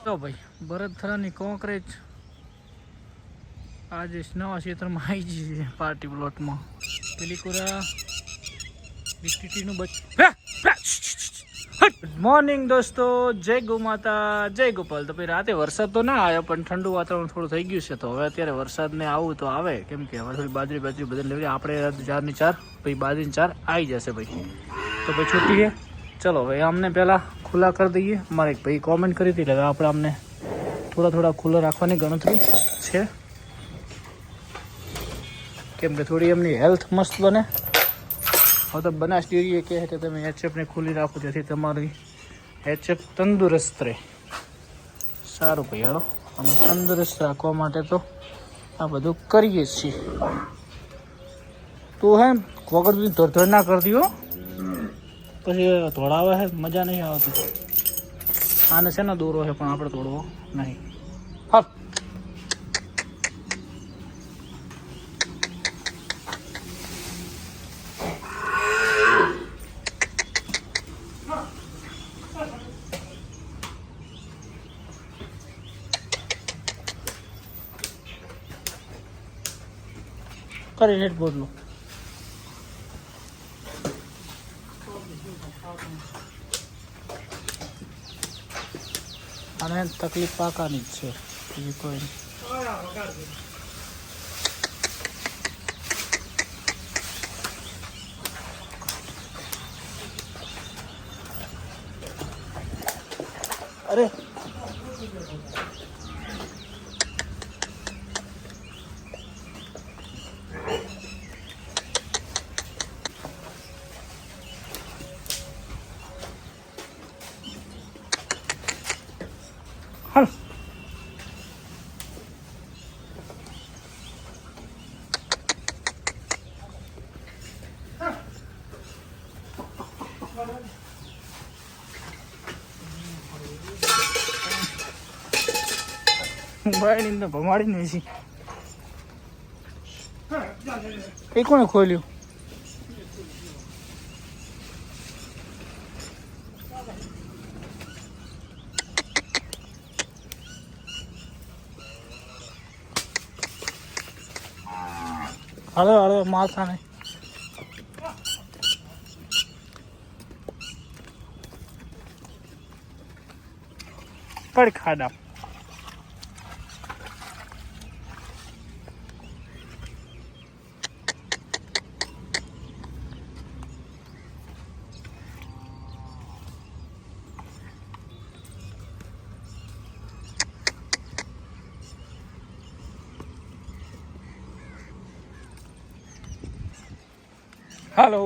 તો ભાઈ ભરતથરાની કોંકરેજ આજે નવા ક્ષેત્રમાં આવી ગઈ છે પાર્ટી પ્લોટમાં. પેલી કોરા બીટીટીનું ગુડ મોર્નિંગ દોસ્તો, જય ગૌ માતા, જય ગોપાલ. તો ભાઈ રાતે વરસાદ તો ના આવ્યો, પણ ઠંડુ વાતાવરણ થોડું થઈ ગયું છે. તો હવે અત્યારે વરસાદને આવું તો આવે, કેમ કે હવે થોડી બાજરી બધા લેવી. આપણે 4 ની 4 પછી બાજરીની 4 આવી જશે ભાઈ. તો ભાઈ છૂટી છે. ચલો ભાઈ અમને પહેલાં ખુલ્લા કરી દઈએ. અમારે એક ભાઈ કોમેન્ટ કરી હતી, એટલે આપણે અમને થોડા ખુલ્લા રાખવાની ગણતરી છે, કેમ કે થોડી એમની હેલ્થ મસ્ત બને. હવે તો બનાસ ડેરીએ કહે કે તમે એચએફને ખુલ્લી રાખો, જેથી તમારી એચએફ તંદુરસ્ત રહે. સારું ભાઈ, હાલો અમે તંદુરસ્ત રાખવા માટે તો આ બધું કરીએ જ છીએ. તું હે વગર ધોડ ના કરતી હો, પછી ધોળાવે છે મજા નહીં આવતી. આને છે ને દોરો છે, પણ આપણે તોડવો નહીં. હા કરી હેઠ બોટલો. અને તકલીફ પાકાની જ છે, બીજી કોઈ નહીં. અરે હાલ બાયડીને તો ભમાડી નહીં છે. એ કોણે ખોલ્યું? હળો માથા નહીં પડ ખાડા. હાલો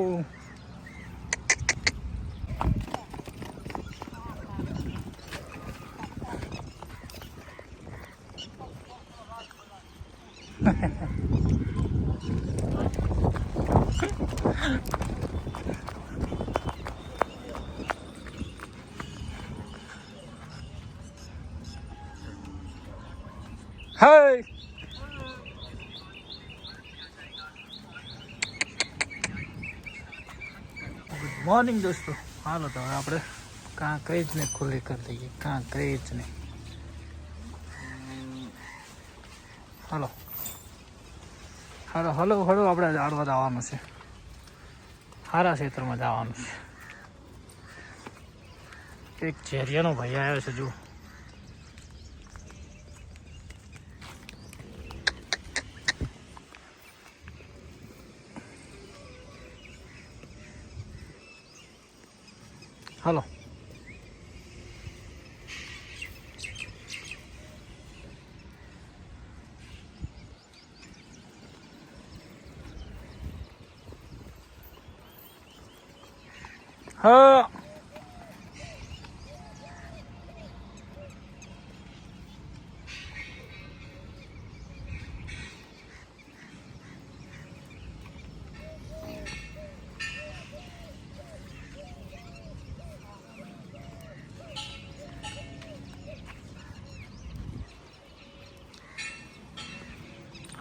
હાય મોર્નિંગ દોસ્તો. હાલો તો હવે આપણે કાંકરેજને ખુલ્લી કરી દઈએ. કાંકરેજને હાલો હાલો હલો હલો આપણે જાળવા જવાનું છે, સારા ક્ષેત્રમાં જવાનું છે. એક ઝેરિયાનો ભાઈ આવ્યો છે, જુઓ. હાલો હા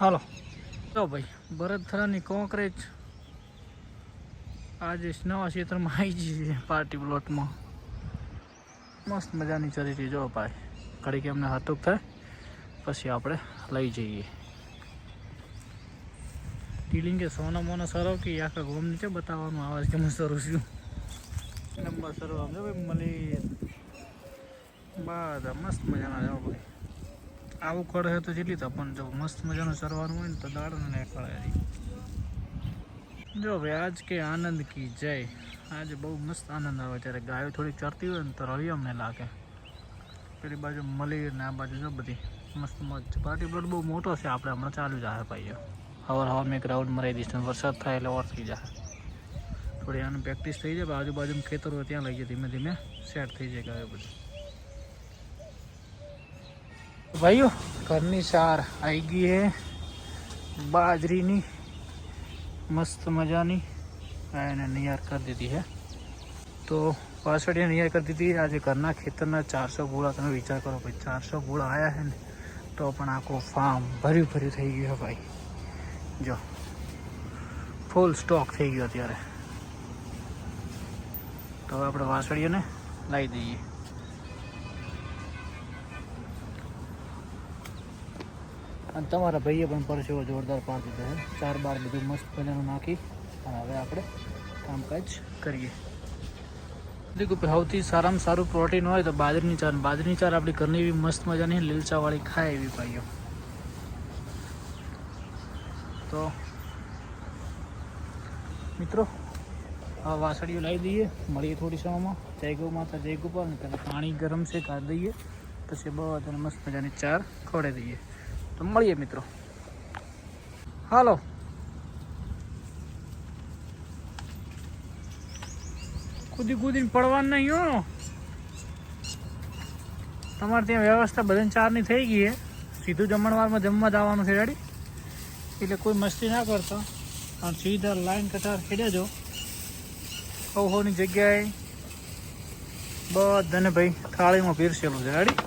હાલો તો ભાઈ ભરતથરાની કોંકરેજ આજે નવા ક્ષેત્રમાં આવી ગઈ છે પાર્ટી પ્લોટમાં. મસ્ત મજાની ચરી જો ભાઈ. ઘડીક એમને હાથુક થાય પછી આપણે લઈ જઈએ. ટીલિંગ કે સોના મોના સરો કે આખા ગોમ નીચે બતાવવાનું આવે છે કે હું સરું છું. નંબર સરો આમ ભાઈ મળી બધા મસ્ત મજાના જાઓ ભાઈ. આવું ખડે તો જેટલી તો પણ જો મસ્ત મજાનું સરવાનું હોય ને તો દાડને ને ખળે. જો ભાઈ આજ કે આનંદ કી જય. આજે બહુ મસ્ત આનંદ આવે જ્યારે ગાયો થોડી ચરતી હોય ને તો રળિયો અમને લાગે. પેલી બાજુ મળી ને આ બાજુ જો બધી મસ્ત મસ્ત પાર્ટી પ્લોટ બહુ મોટો છે. આપણે હમણાં ચાલુ જાય ભાઈઓ. હવામાં એક રાઉન્ડ મરાઈ દઈશ. વરસાદ થાય એટલે ઓર થઈ જાય. થોડી આનું પ્રેક્ટિસ થઈ જાય. આજુબાજુમાં ખેતર હોય ત્યાં લઈ જાય ધીમે ધીમે સેટ થઈ જાય ગાયો બધી. ભાઈઓ ઘરની સાર આવી ગઈ હે બાજરીની મસ્ત મજાની. એને નિયાર કરી દીધી છે તો પાછળ નિયાર કરી દીધી. આજે ઘરના ખેતરના 400 ગોળા. તમે વિચાર કરો ભાઈ 400 ગોળા આવ્યા છે ને તો પણ આખું ફાર્મ ભર્યું ભર્યું થઈ ગયું છે ભાઈ. જો ફૂલ સ્ટોક થઈ ગયો અત્યારે. તો હવે આપણે વાસળીઓને લાવી દઈએ. અને તમારા ભાઈએ પણ પરસેવો જોરદાર પાડી દીધો છે. 4 બાર બધું મસ્ત મજાનું નાખી અને હવે આપણે કામકાજ કરીએ. દેખો સૌથી સારામાં સારું પ્રોટીન હોય તો બાજરીની ચાર. બાજરીની ચાર આપણી ઘરની એવી મસ્ત મજાની લીલચાવાળી ખાય એવી ભાઈઓ. તો મિત્રો આ વાસળીઓ લાવી દઈએ. મળીએ થોડી સમયમાં. જય ગૌ માતા જય ગોપાલ. ને પહેલાં પાણી ગરમ છે કાઢી દઈએ પછી બધાને મસ્ત મજાની ચાર ખવડાવી દઈએ. તો મળીએ મિત્રો. હાલો કૂદી કૂદીને પડવાનું નહીં હો. તમારે ત્યાં વ્યવસ્થા બધાને ચારની થઈ ગઈ છે. સીધું જમણવારમાં જમવા જવાનું છે રેડી. એટલે કોઈ મસ્તી ના કરતો અને સીધા લાઈન કટાર ખેડે જો. ની જગ્યાએ બધાને ભાઈ થાળીમાં પીરસેલું છે રેડી.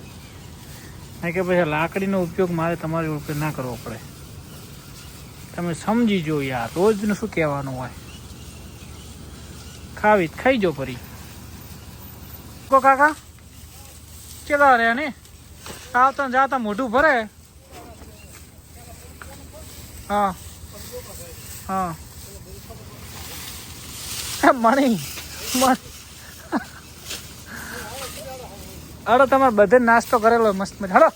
કારણ કે પછી લાકડીનો ઉપયોગ મારે તમારી ઉપયોગ ના કરવો પડે. તમે સમજી જો યાર. રોજનું શું કહેવાનું હોય. ખાવી ખાઈ જો ફરી કો કાકા ચેલા રહ્યા ને આવતા જાતા મોઢું ભરે. હા હા મણી અરે તમારે બધે નાસ્તો કરેલો મસ્ત મજા. હલો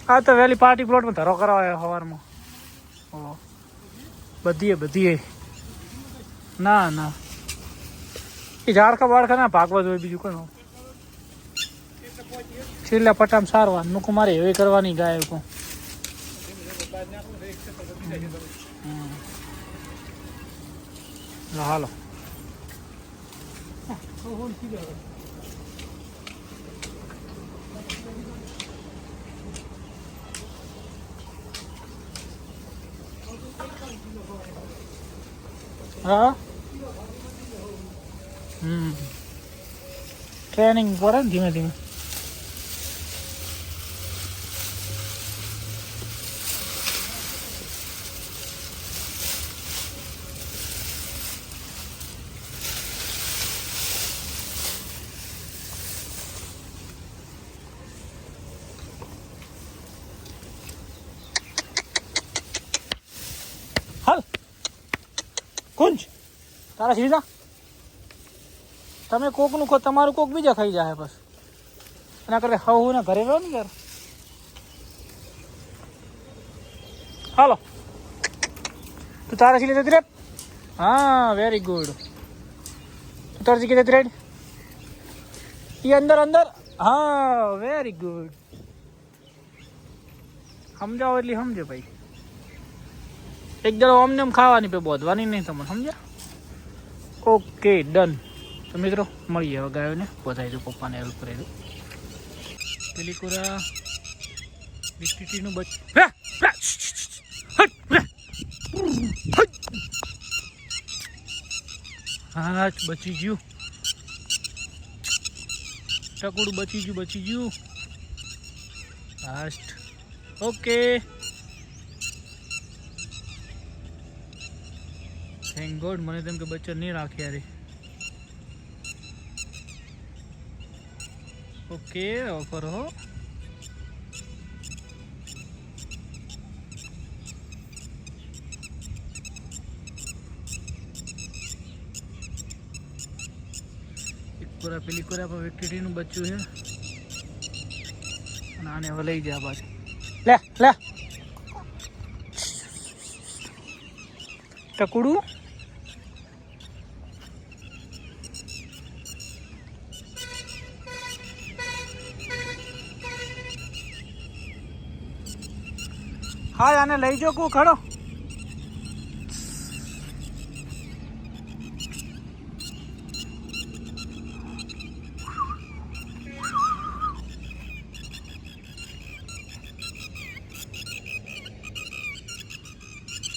આ તો વહેલી પાર્ટી પ્લોટમાં ધરો કરાવે સવારમાં. બધી ના ના એ ઝાડખા બાળખા ના ભાગવા જોઈએ. બીજું કઈ છેલ્લા પટામ સારવા મૂકું મારે એવી કરવાની ગાય કહું. હાલો હા ટ્રેનિંગ પડે ને ધીમે ધીમે. હાલ કુંજ તારા સીધા તમે કોકનું ખો તમારું કોક બીજા ખાઈ જાય બસ. એના કરતા હું ને ઘરે રહો ને યાર. હાલો તું તારા સીધે જતી રે. હા વેરી ગુડ. તારા સીધે જતી રે એ અંદર અંદર. હા વેરી ગુડ. સમજાવો એટલે સમજે ભાઈ. એક જણો અમને એમ ખાવાની પે બોધવાની નહીં તમને સમજ્યા. Okay done. તો મિત્રો મળીએ હવે ગાયોને બોધાઈ દઉં. પપ્પાને હેલ્પ કરી દઉં. પેલી કોરા બિસ્કીટીનું હા બચી ગયું. ટકુડું બચી ગયું લાસ્ટ ઓકે થેન્ક ગોડ મને તેમ કે બચ્ચા નહીં રાખે યાર ઓકે ઓફર હો પેલી કોરા પર વિક્ટરીનું બચ્ચું છે અને આને હવે લઈ જાય પાછું લે લે ટકુડું હા આને લઈ જાઓ કુ ખડો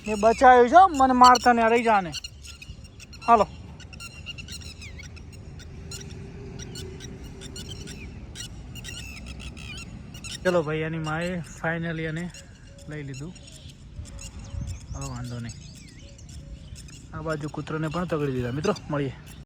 એ બચાવ્યું છે મને મારતા ને રહી જાને હાલો ચલો ભાઈ એની માએ ફાઇનલી એને લઈ લીધું હવે વાંધો નહીં આ બાજુ કૂતરોને પણ તગડી દીધા મિત્રો મળીએ